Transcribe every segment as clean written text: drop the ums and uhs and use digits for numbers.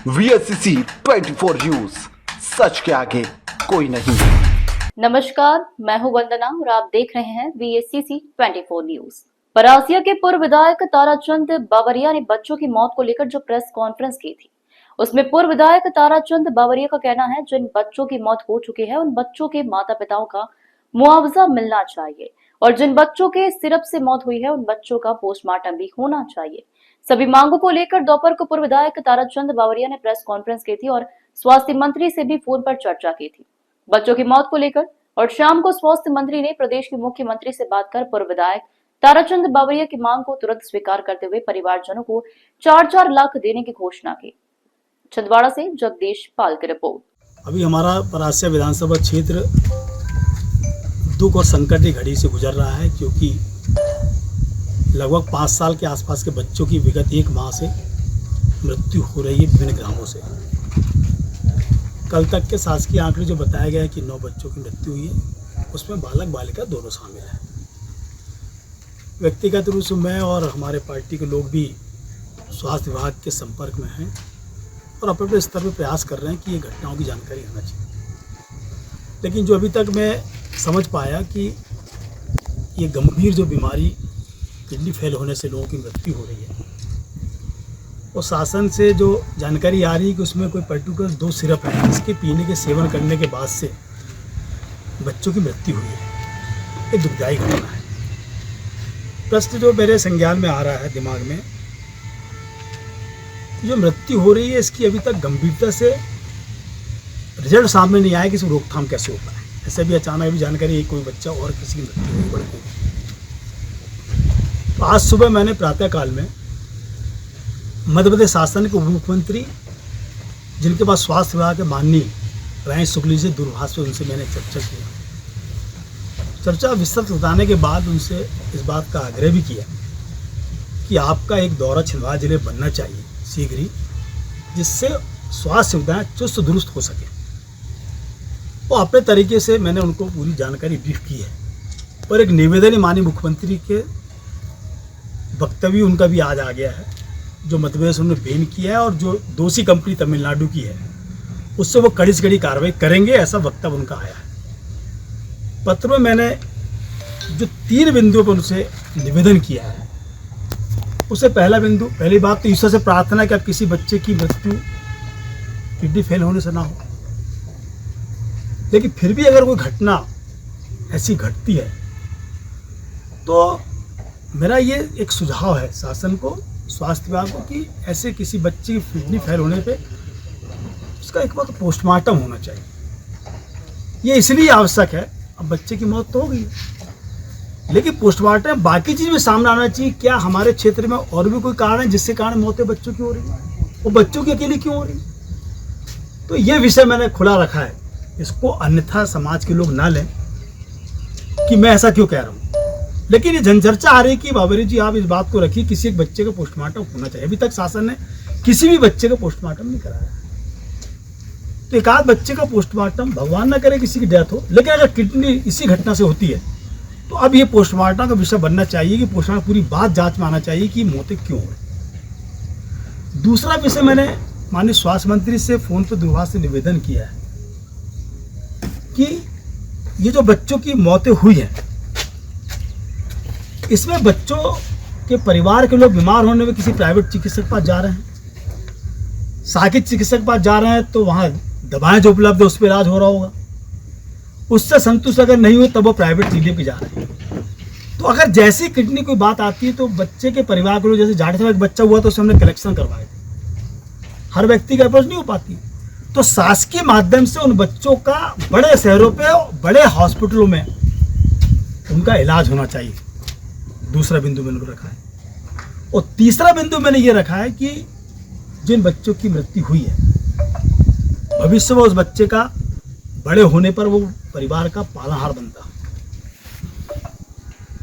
VSCC 24 news, सच के आगे कोई नहीं। नमस्कार, मैं हूं वंदना और आप देख रहे हैं VSCC 24 न्यूज। परासिया के पूर्व विधायक ताराचंद बावरिया ने बच्चों की मौत को लेकर जो प्रेस कॉन्फ्रेंस की थी, उसमें पूर्व विधायक ताराचंद बावरिया का कहना है, जिन बच्चों की मौत हो चुकी है उन बच्चों के माता पिताओं का मुआवजा मिलना चाहिए और जिन बच्चों के सिरप से मौत हुई है उन बच्चों का पोस्टमार्टम भी होना चाहिए। सभी मांगों को लेकर दोपहर को पूर्व विधायक ताराचंद बावरिया ने प्रेस कॉन्फ्रेंस की थी और स्वास्थ्य मंत्री से भी फोन पर चर्चा की थी बच्चों की मौत को लेकर। और शाम को स्वास्थ्य मंत्री ने प्रदेश के मुख्यमंत्री से बात कर पूर्व विधायक ताराचंद बावरिया की मांग को तुरंत स्वीकार करते हुए परिवारजनों को 4-4 लाख देने की घोषणा की। छिंदवाड़ा से जगदीश पाल की रिपोर्ट। अभी हमारा परासिया विधानसभा क्षेत्र दुख और संकट की घड़ी से गुजर रहा है, क्योंकि लगभग 5 साल के आसपास के बच्चों की विगत 1 माह से मृत्यु हो रही है विभिन्न ग्रामों से। कल तक के शासकीय आंकड़े जो बताया गया है कि 9 बच्चों की मृत्यु हुई है, उसमें बालक बालिका दोनों शामिल हैं। व्यक्तिगत रूप से मैं और हमारे पार्टी के लोग भी स्वास्थ्य विभाग के संपर्क में हैं और अपने स्तर पर प्रयास कर रहे हैं कि ये घटनाओं की जानकारी होना चाहिए। लेकिन जो अभी तक मैं समझ पाया कि ये गंभीर जो बीमारी किडनी फेल होने से लोगों की मृत्यु हो रही है, और शासन से जो जानकारी आ रही है कि उसमें कोई पर्टिकुलर 2 सिरप है जिसके पीने के सेवन करने के बाद से बच्चों की मृत्यु हुई है। ये दुखदायी घटना है। प्रश्न जो मेरे संज्ञान में आ रहा है दिमाग में, जो मृत्यु हो रही है इसकी अभी तक गंभीरता से रिजल्ट सामने नहीं आया कि इसमें रोकथाम कैसे होता है। ऐसे भी अचानक अभी जानकारी है कोई बच्चा और किसी की मृत्यु नहीं बढ़ गई। तो आज सुबह मैंने प्रातःकाल में मध्य प्रदेश शासन के उप मुख्यमंत्री, जिनके पास स्वास्थ्य विभाग के माननीय रहे शुक्ल से दूरभाष पे उनसे मैंने चर्चा की। चर्चा विस्तृत बताने के बाद उनसे इस बात का आग्रह भी किया कि आपका एक दौरा छिंदवाड़ा जिले बनना चाहिए शीघ्र ही, जिससे स्वास्थ्य सुविधाएं चुस्त दुरुस्त हो सके। वो अपने तरीके से मैंने उनको पूरी जानकारी ब्रीफ की है और एक निवेदन माननीय मुख्यमंत्री के वक्तव्य उनका भी आज आ गया है, जो मध्य प्रदेश उन्होंने बैन किया है और जो दोषी कंपनी तमिलनाडु की है उससे वो कड़ी से कड़ी कार्रवाई करेंगे, ऐसा वक्तव्य उनका आया है। पत्र में मैंने जो 3 बिंदुओं पर उनसे निवेदन किया है, उससे पहली बात तो ईश्वर से प्रार्थना कि अब किसी बच्चे की मृत्यु किडनी फेल होने से ना हो। लेकिन फिर भी अगर कोई घटना ऐसी घटती है तो मेरा ये एक सुझाव है शासन को, स्वास्थ्य विभाग को, कि ऐसे किसी बच्चे की किडनी फेल होने पे उसका एक बार पोस्टमार्टम होना चाहिए। ये इसलिए आवश्यक है, अब बच्चे की मौत तो हो गई, लेकिन पोस्टमार्टम बाकी चीज़ में सामने आना चाहिए। क्या हमारे क्षेत्र में और भी कोई कारण है जिससे कारण मौतें बच्चों की हो रही है, वो बच्चों की अकेली क्यों हो रही है? तो ये विषय मैंने खुला रखा है, इसको अन्यथा समाज के लोग ना लें कि मैं ऐसा क्यों कह रहा हूँ। लेकिन ये जनचर्चा आ रही कि बावरी जी आप इस बात को रखिए, किसी एक बच्चे का पोस्टमार्टम होना चाहिए। अभी तक शासन ने किसी भी बच्चे का पोस्टमार्टम नहीं कराया। तो एक आध बच्चे का पोस्टमार्टम, भगवान ना करे किसी की डेथ हो, लेकिन अगर किडनी इसी घटना से होती है तो अब ये पोस्टमार्टम का विषय बनना चाहिए कि पोस्टमार्टम पूरी बात जांच में आना चाहिए कि मौतें क्यों हो रही। दूसरा विषय मैंने माननीय स्वास्थ्य मंत्री से फोन पर दूरभाष से निवेदन किया है कि ये जो बच्चों की मौतें हुई हैं, इसमें बच्चों के परिवार के लोग बीमार होने में किसी प्राइवेट चिकित्सक के पास जा रहे हैं, साकित चिकित्सक के पास जा रहे हैं, तो वहाँ दवाएं जो उपलब्ध है उस पर इलाज हो रहा होगा। उससे संतुष्ट अगर नहीं हुए तब वो प्राइवेट क्लिनिक पे जा रहे हैं। तो अगर जैसी किडनी कोई बात आती है तो बच्चे के परिवार के लोग, जैसे जाट से एक बच्चा हुआ तो उससे हमने कलेक्शन करवाए थे, हर व्यक्ति का अप्रोच नहीं हो पाती। तो शासकीय माध्यम से उन बच्चों का बड़े शहरों पे, बड़े हॉस्पिटलों में उनका इलाज होना चाहिए। दूसरा बिंदु मैंने रखा है। और तीसरा बिंदु मैंने ये रखा है कि जिन बच्चों की मृत्यु हुई है, भविष्य में उस बच्चे का बड़े होने पर वो परिवार का पालनहार बनता,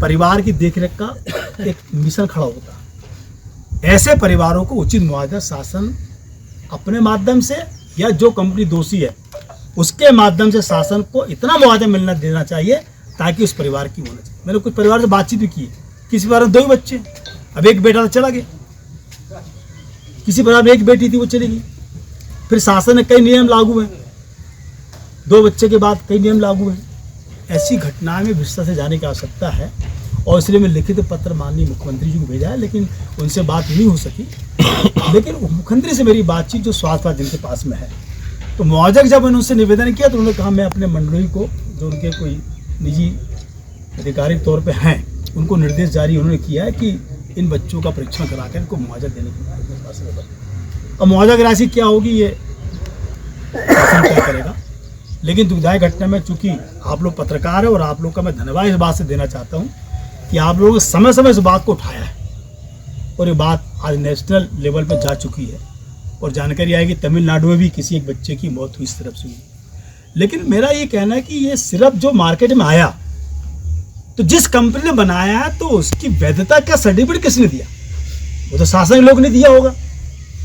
परिवार की देखरेख का एक मिशन खड़ा होता। ऐसे परिवारों को उचित मुआवजा शासन अपने माध्यम से या जो कंपनी दोषी है उसके माध्यम से शासन को इतना मुआवजा देना चाहिए ताकि उस परिवार की होना चाहिए। मैंने कुछ परिवार से बातचीत भी की है, किसी परिवार में 2 ही बच्चे, अब एक बेटा तो चला गया, किसी परिवार में एक बेटी थी वो चली गई, फिर शासन ने कई नियम लागू हैं, 2 बच्चे के बाद कई नियम लागू हैं। ऐसी घटनाएं में विस्तार से जाने की आवश्यकता है और इसलिए मैं लिखित पत्र माननीय मुख्यमंत्री जी को भेजा है, लेकिन उनसे बात नहीं हो सकी। लेकिन मुख्यमंत्री से मेरी बातचीत जो स्वास्थ्य जिनके पास में है, तो मुआवजा जब मैंने उनसे निवेदन किया तो उन्होंने कहा मैं अपने मंडली को, जो उनके कोई निजी अधिकारिक तौर पे हैं, उनको निर्देश जारी उन्होंने किया है कि इन बच्चों का परीक्षण कराकर इनको मुआवजा देने की। अब मुआवजा की राशि क्या होगी ये शासन तय करेगा, लेकिन दुखदायी घटना में चूंकि आप लोग पत्रकार है और आप लोग का मैं धन्यवाद इस बात से देना चाहता हूँ कि आप लोगों ने समय समय इस बात को उठाया है और ये बात आज नेशनल लेवल पर जा चुकी है और जानकारी आएगी तमिलनाडु में भी किसी एक बच्चे की मौत हुई इस तरफ से हुई। लेकिन मेरा ये कहना है कि ये सिर्फ जो मार्केट में आया तो जिस कंपनी ने बनाया है तो उसकी वैधता का सर्टिफिकेट किसने दिया? वो तो शासन के लोग ने दिया होगा,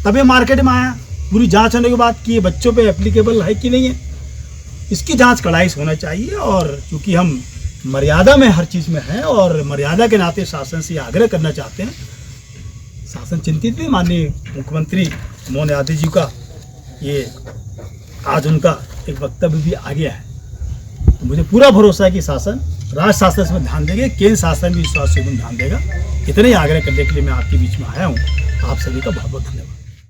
तब ये मार्केट में आया। पूरी जांच होने के बाद कि ये बच्चों पे एप्लीकेबल है कि नहीं है, इसकी जांच कड़ाई से होना चाहिए। और चूंकि हम मर्यादा में हर चीज़ में हैं और मर्यादा के नाते शासन से आग्रह करना चाहते हैं, शासन चिंतित भी, माननीय मुख्यमंत्री मोहन यादव जी का ये आज उनका एक वक्तव्य भी आ गया है, तो मुझे पूरा भरोसा है कि शासन, राज्य शासन इसमें ध्यान देंगे, केंद्र शासन भी इस बात से ध्यान देगा। इतने ही आग्रह करने के लिए मैं आपके बीच में आया हूँ। आप सभी का बहुत बहुत धन्यवाद।